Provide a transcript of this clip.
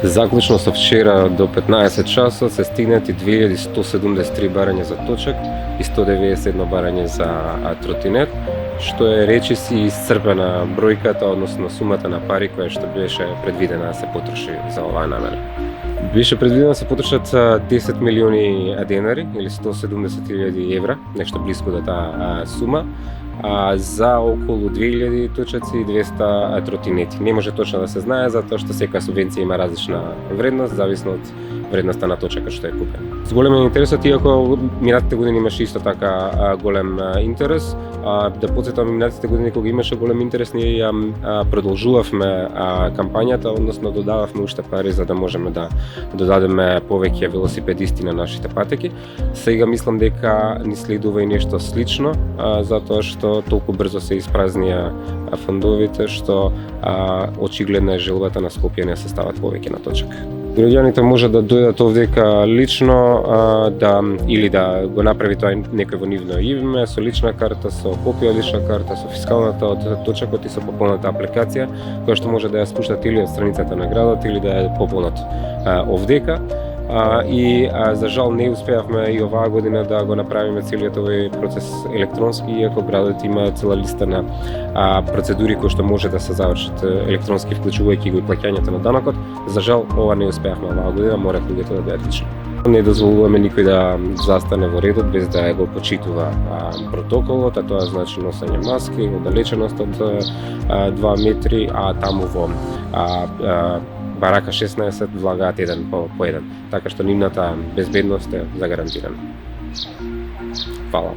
Заклучно со вчера до 15 часот се стигнати 2173 барања за точак и 191 барање за тротинет, што е речиси исцрпена бројката, односно сумата на пари која што беше предвидена да се потроши за оваа намера. Беше предвидено да се потрошат 10 милиони денари или 170.000 евра, нешто близко до таа сума, за околу 2000 точаци и 200 тротинети. Не може точно да се знае, затоа што секоја субвенција има различна вредност, зависно од вредноста на точакот што е купен. Зголем е интересот, иако минатите години имаше исто така голем интерес. Да потсетам, минатите години кога имаше голем интерес, ние ја продолжувавме кампањата, односно додававме уште пари за да можеме да додадеме повеќе велосипедисти на нашите патеки. Сега мислам дека ни следува и нешто слично, затоа што толку брзо се испразнија фондовите, што очигледна е желбата на Скопје не се стават повеќе на точак. Граѓаните може да дојдат овдека лично, или да го направи тоа некој во нивно име, со лична карта, со копија лична карта, со фискалната од точакот и со пополната апликација, која што може да ја спуштат или од страницата на градот или да ја пополнат овдека. За жал не успеавме и оваа година да го направиме целиот овој процес електронски, иако градот има цела листа на процедури кои што може да се завршат електронски, вклучувајќи го и плаќањето на данокот. За жал ова не успеавме оваа година, мора луѓето да бидат лично. Не дозволуваме никој да застане во редот без да го почитува протоколот, а тоа значи носење маски, оддалеченост од 2 метри, а таму во барака 16 влагаат еден по еден, така што нивната безбедност е загарантирана. Фала.